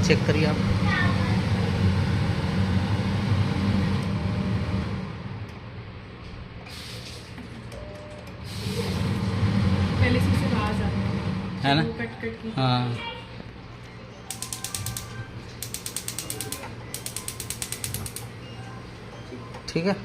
Check करिए आप। पहले से आवाज आ रही है ना? कट कट की। हाँ, ठीक है।